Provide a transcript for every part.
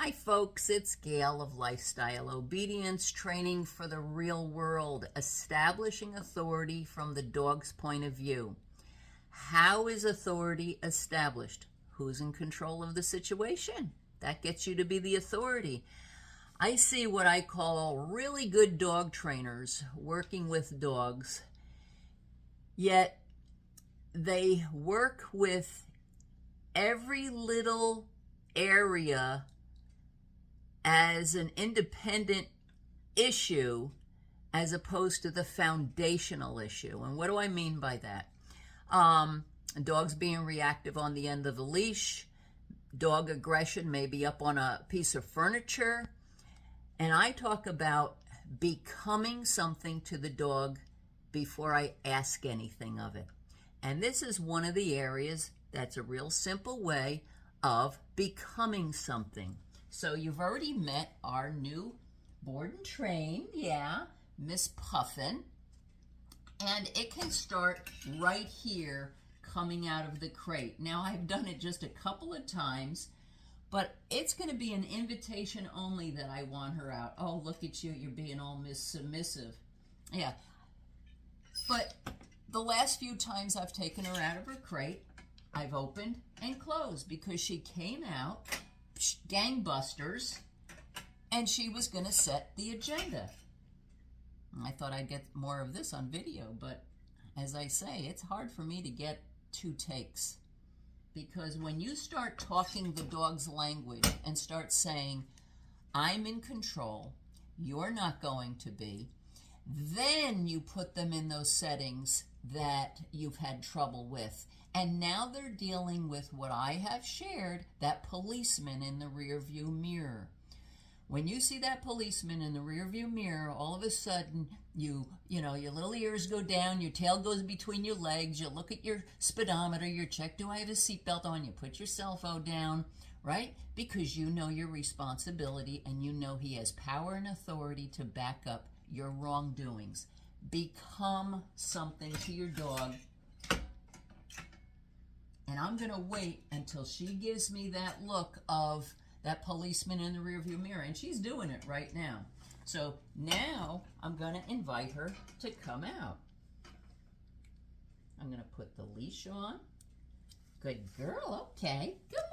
Hi folks, it's Gail of Lifestyle Obedience Training for the Real World, establishing authority from the dog's point of view. How is authority established? Who's in control of the situation? That gets you to be the authority. I see what I call really good dog trainers working with dogs, yet they work with every little area as an independent issue as opposed to the foundational issue. And what do I mean by that? Dogs being reactive on the end of the leash, dog aggression maybe up on a piece of furniture. And I talk about becoming something to the dog before I ask anything of it. And this is one of the areas that's a real simple way of becoming something. So you've already met our new board and train, Miss Puffin. And it can start right here coming out of the crate. Now I've done it just a couple of times, but it's going to be an invitation only that I want her out. Oh, look at you, you're being all submissive. Yeah. But the last few times I've taken her out of her crate, I've opened and closed because she came out gangbusters and she was going to set the agenda. I thought I'd get more of this on video, but as I say, it's hard for me to get 2 takes, because when you start talking the dog's language and start saying, I'm in control, you're not going to be, then you put them in those settings that you've had trouble with. And now they're dealing with what I have shared, that policeman in the rearview mirror. When you see that policeman in the rearview mirror, all of a sudden, your little ears go down, your tail goes between your legs, you look at your speedometer, you check, do I have a seatbelt on? You put your cell phone down, right? Because you know your responsibility and you know he has power and authority to back up your wrongdoings. Become something to your dog. And I'm going to wait until she gives me that look of that policeman in the rearview mirror. And she's doing it right now. So now I'm going to invite her to come out. I'm going to put the leash on. Good girl. Okay. Come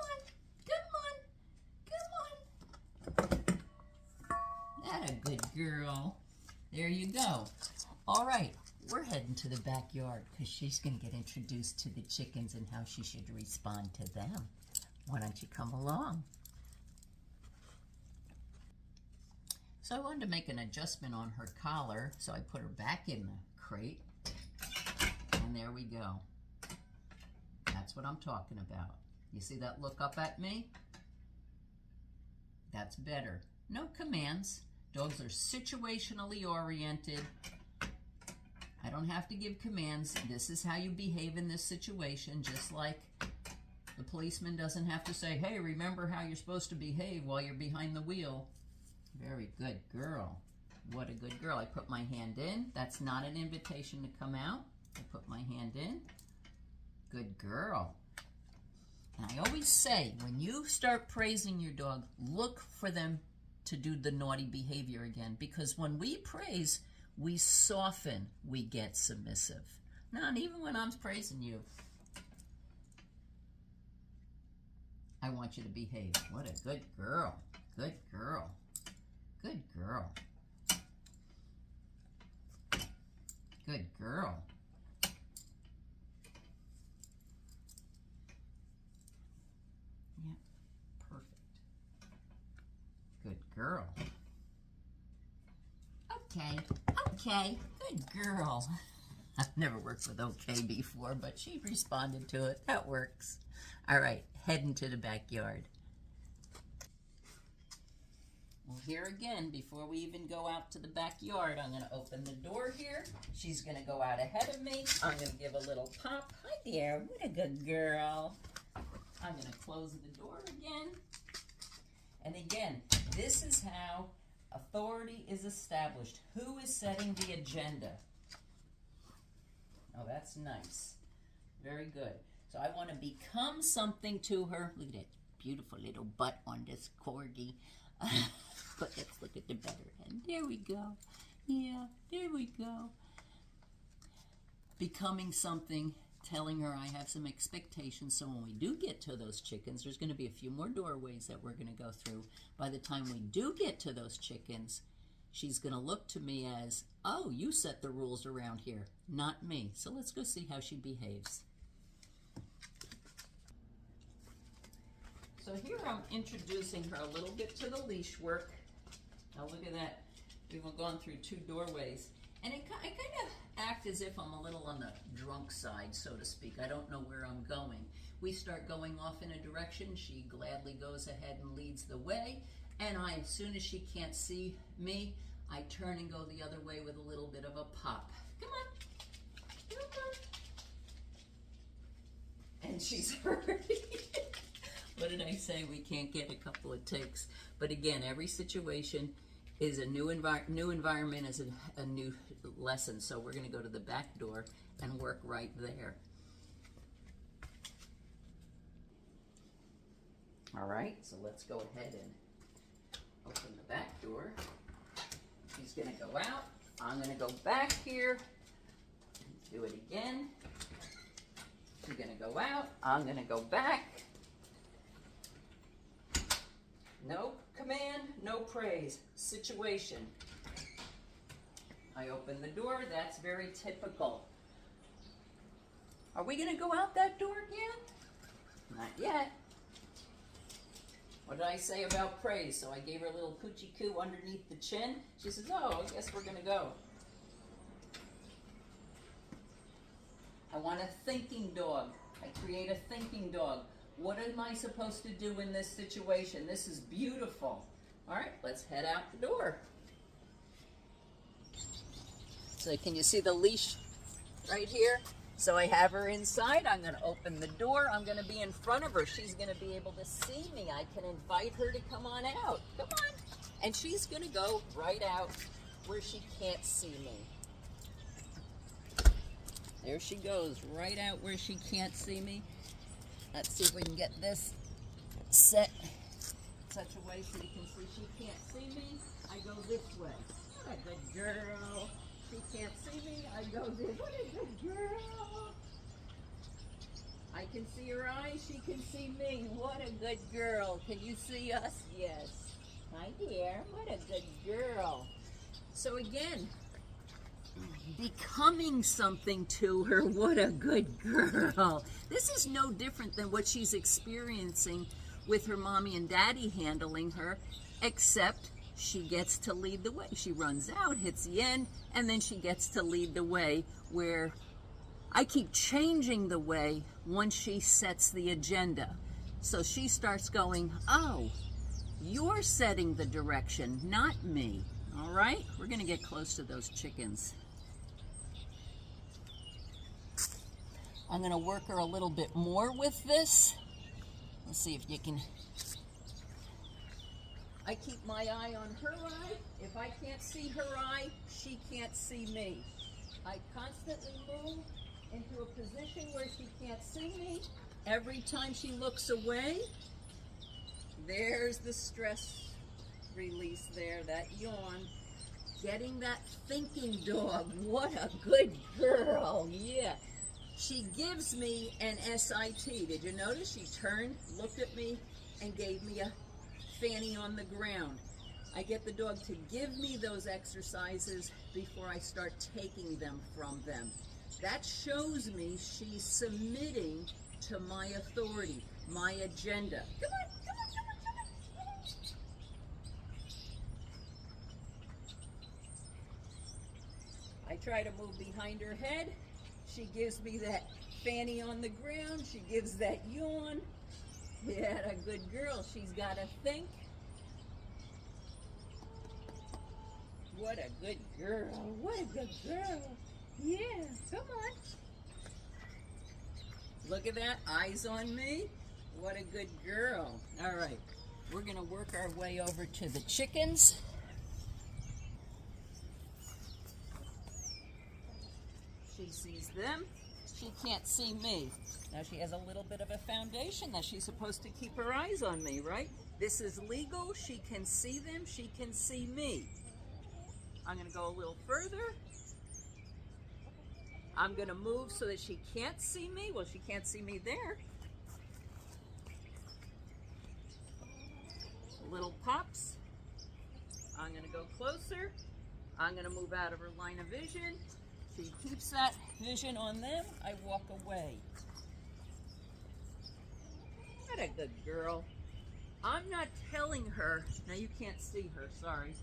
on. That a good girl. There you go. All right. We're heading to the backyard because she's going to get introduced to the chickens and how she should respond to them. Why don't you come along? So I wanted to make an adjustment on her collar, so I put her back in the crate. And there we go. That's what I'm talking about. You see that look up at me? That's better. No commands. Dogs are situationally oriented. I don't have to give commands. This is how you behave in this situation, just like the policeman doesn't have to say, hey, remember how you're supposed to behave while you're behind the wheel. Very good girl. What a good girl. I put my hand in. That's not an invitation to come out. I put my hand in. Good girl. And I always say, when you start praising your dog, look for them to do the naughty behavior again, because when we praise, we soften, we get submissive. Not even when I'm praising you. I want you to behave. What a good girl. Good girl. Good girl. Good girl. Yeah, perfect. Good girl. Okay, good girl. I've never worked with okay before, but she responded to it. That works. All right, heading to the backyard. Well, here again, before we even go out to the backyard, I'm going to open the door here. She's going to go out ahead of me. I'm going to give a little pop. Hi there, what a good girl. I'm going to close the door again. And again, this is how authority is established. Who is setting the agenda? Oh, that's nice. Very good. So I want to become something to her. Look at it. beautiful little butt on this corgi. But let's look at the better end. There we go. Yeah, there we go. Becoming something, telling her I have some expectations, so when we do get to those chickens, there's going to be a few more doorways that we're going to go through. By the time we do get to those chickens, she's going to look to me as, oh, you set the rules around here, not me. So let's go see how she behaves. So here I'm introducing her a little bit to the leash work. Now look at that. We've gone through 2 doorways. And I kind of act as if I'm a little on the drunk side, so to speak. I don't know where I'm going. We start going off in a direction. She gladly goes ahead and leads the way. And as soon as she can't see me, I turn and go the other way with a little bit of a pop. Come on. Come on. And she's hurting. What did I say? We can't get a couple of takes. But again, every situation is a new environment, is a new lesson. So we're going to go to the back door and work right there. All right, so let's go ahead and open the back door. She's going to go out. I'm going to go back here. Do it again. She's going to go out. I'm going to go back. No command, no praise. Situation. I open the door. That's very typical. Are we going to go out that door again? Not yet. What did I say about praise? So I gave her a little coochie coo underneath the chin. She says, oh, I guess we're going to go. I want a thinking dog. I create a thinking dog. What am I supposed to do in this situation? This is beautiful. All right, let's head out the door. So can you see the leash right here? So I have her inside. I'm going to open the door. I'm going to be in front of her. She's going to be able to see me. I can invite her to come on out. Come on. And she's going to go right out where she can't see me. There she goes, right out where she can't see me. Let's see if we can get this set such a way so you can see she can't see me. I go this way. What a good girl. She can't see me. I go this. What a good girl. I can see her eyes. She can see me. What a good girl. Can you see us? Yes. Hi dear. What a good girl. So again, becoming something to her. What a good girl. This is no different than what she's experiencing with her mommy and daddy handling her, except she gets to lead the way. She runs out, hits the end, and then she gets to lead the way, where I keep changing the way once she sets the agenda. So she starts going, oh, you're setting the direction, not me. All right, we're going to get close to those chickens. I'm going to work her a little bit more with this. Let's see if you can. I keep my eye on her eye. If I can't see her eye, she can't see me. I constantly move into a position where she can't see me. Every time she looks away, there's the stress release there, that yawn. Getting that thinking dog. What a good girl. Yeah. She gives me an SIT. Did you notice? She turned, looked at me, and gave me a fanny on the ground. I get the dog to give me those exercises before I start taking them from them. That shows me she's submitting to my authority, my agenda. Come on, come on, come on, come on. I try to move behind her head. She gives me that fanny on the ground. She gives that yawn. Yeah, a good girl. She's got to think. What a good girl. What a good girl. Yeah, come on. Look at that. Eyes on me. What a good girl. All right. We're going to work our way over to the chickens. She sees them. she can't see me. Now she has a little bit of a foundation that she's supposed to keep her eyes on me, right? This is legal. She can see them. She can see me. I'm going to go a little further. I'm going to move so that she can't see me. Well, she can't see me there. Little pops. I'm going to go closer. I'm going to move out of her line of vision. She keeps that vision on them. I walk away. What a good girl. I'm not telling her, now you can't see her, sorry.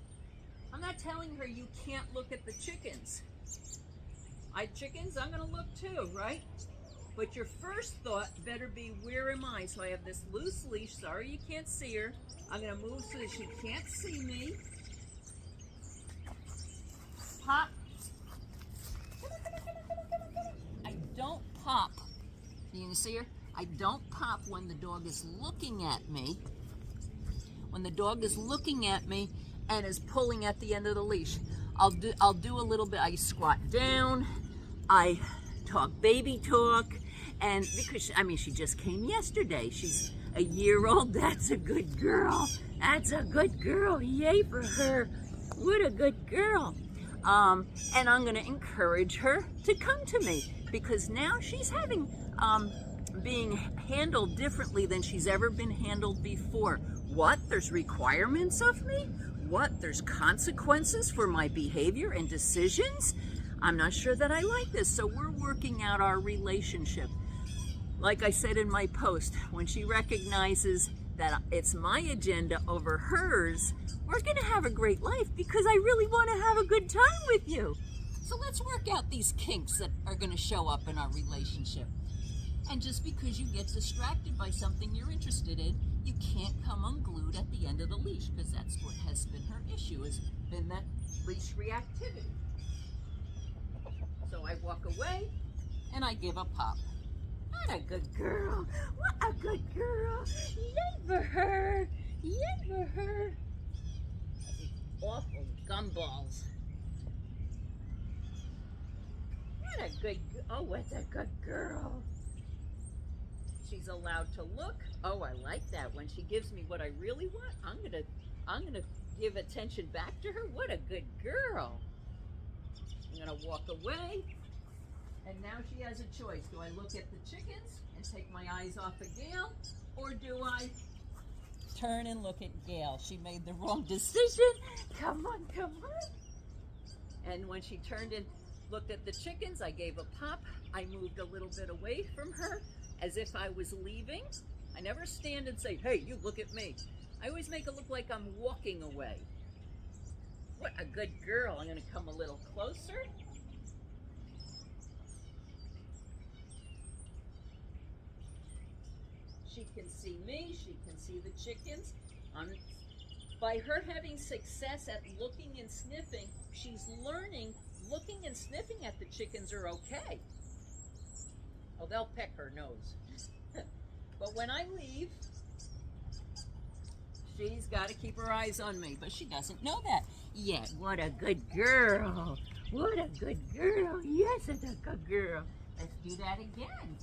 I'm not telling her you can't look at the chickens. Chickens, I'm going to look too, right? But your first thought better be, where am I? So I have this loose leash. Sorry you can't see her. I'm going to move so that she can't see me. Pop. I don't pop. Can you see her? I don't pop when the dog is looking at me. When the dog is looking at me and is pulling at the end of the leash, I'll do a little bit. I squat down. I talk baby talk. And because, she just came yesterday. She's a year old. That's a good girl. That's a good girl. Yay for her. What a good girl. And I'm going to encourage her to come to me because now she's having, being handled differently than she's ever been handled before. What? There's requirements of me? What? There's consequences for my behavior and decisions? I'm not sure that I like this. So we're working out our relationship. Like I said in my post, when she recognizes that it's my agenda over hers, we're going to have a great life because I really want to have a good time with you. So let's work out these kinks that are going to show up in our relationship. And just because you get distracted by something you're interested in, you can't come unglued at the end of the leash, because that's what has been her issue, has been that leash reactivity. So I walk away and I give a pop. What a good girl. What a good girl. Yay for her. Yay for her. Awful gumballs. What a good, oh, what's a good girl. She's allowed to look. Oh, I like that. When she gives me what I really want, I'm gonna give attention back to her. What a good girl. I'm gonna walk away. And now she has a choice. Do I look at the chickens and take my eyes off of Gail? Or do I turn and look at Gail? She made the wrong decision. Come on, come on. And when she turned and looked at the chickens, I gave a pop. I moved a little bit away from her as if I was leaving. I never stand and say, hey, you look at me. I always make it look like I'm walking away. What a good girl. I'm going to come a little closer. She can see me, she can see the chickens. By her having success at looking and sniffing, she's learning looking and sniffing at the chickens are okay. Oh, they'll peck her nose. But when I leave, she's got to keep her eyes on me, but she doesn't know that yet. What a good girl. What a good girl. Yes, it's a good girl. Let's do that again.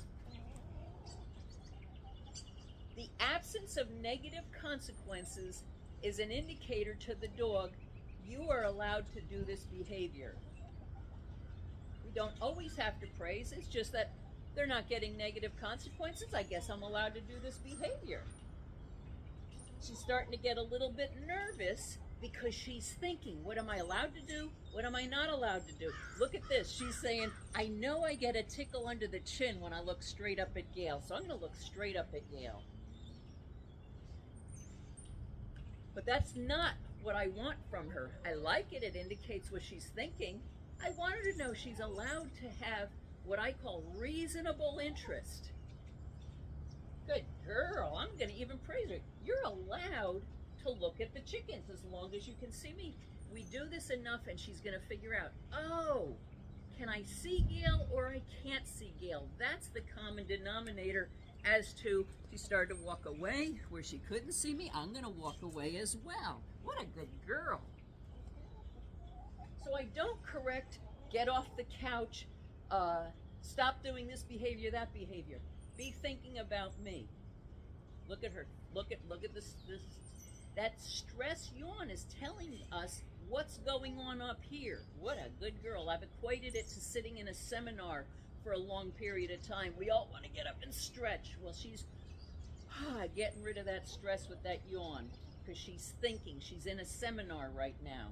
The absence of negative consequences is an indicator to the dog you are allowed to do this behavior. We don't always have to praise. It's just that they're not getting negative consequences. I guess I'm allowed to do this behavior. She's starting to get a little bit nervous because she's thinking, what am I allowed to do? What am I not allowed to do? Look at this. She's saying, I know I get a tickle under the chin when I look straight up at Gail, so I'm going to look straight up at Gail. But that's not what I want from her. I like it. It indicates what she's thinking. I want her to know she's allowed to have what I call reasonable interest. Good girl. I'm going to even praise her. You're allowed to look at the chickens as long as you can see me. We do this enough and she's going to figure out, oh, can I see Gail or I can't see Gail? That's the common denominator. As to, she started to walk away where she couldn't see me, I'm going to walk away as well. What a good girl. So I don't correct, get off the couch, Stop doing this behavior, that behavior. Be thinking about me. Look at her. Look at this. That stress yawn is telling us what's going on up here. What a good girl. I've equated it to sitting in a seminar for a long period of time. We all want to get up and stretch. Well, she's getting rid of that stress with that yawn because she's thinking. She's in a seminar right now.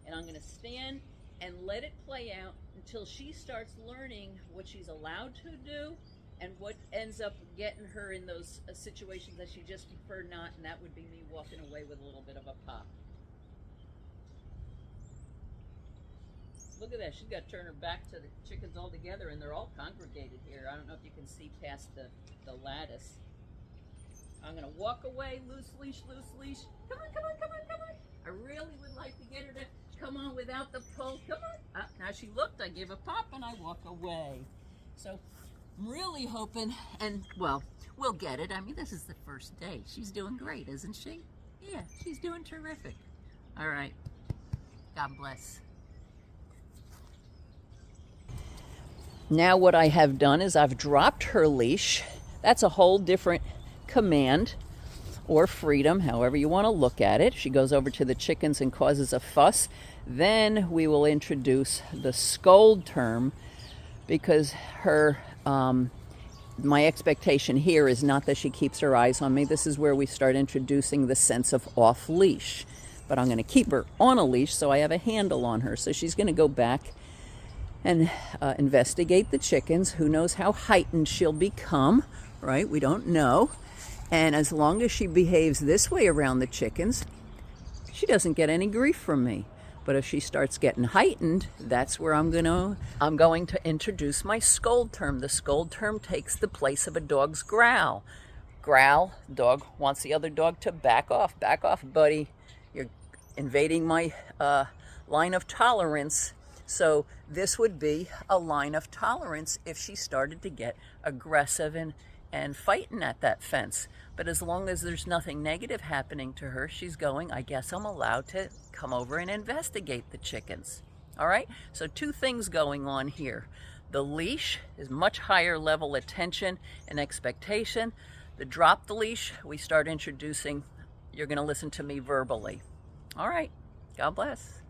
And I'm going to stand and let it play out until she starts learning what she's allowed to do and what ends up getting her in those situations that she just preferred not, and that would be me walking away with a little bit of a pop. Look at that. She's got to turn her back to the chickens all together, and they're all congregated here. I don't know if you can see past the lattice. I'm going to walk away, loose leash, loose leash. Come on, come on, come on, come on. I really would like to get her to come on without the pull. Come on. Now she looked, I give a pop, and I walk away. So I'm really hoping, and well, we'll get it. I mean, this is the first day. She's doing great, isn't she? Yeah, she's doing terrific. All right. God bless. Now what I have done is I've dropped her leash. That's a whole different command or freedom, however you want to look at it. She goes over to the chickens and causes a fuss. Then we will introduce the scold term, because her my expectation here is not that she keeps her eyes on me. This is where we start introducing the sense of off leash. But I'm going to keep her on a leash so I have a handle on her. So she's going to go back and investigate the chickens. Who knows how heightened she'll become, right? We don't know. And as long as she behaves this way around the chickens, she doesn't get any grief from me. But if she starts getting heightened, that's where I'm going to introduce my scold term. The scold term takes the place of a dog's growl. Growl, dog wants the other dog to back off. Back off, buddy. You're invading my line of tolerance. So this would be a line of tolerance if she started to get aggressive and fighting at that fence. But as long as there's nothing negative happening to her, she's going, I guess I'm allowed to come over and investigate the chickens. All right, so two things going on here. The leash is much higher level attention and expectation. The drop the leash, we start introducing, you're gonna listen to me verbally. All right, God bless.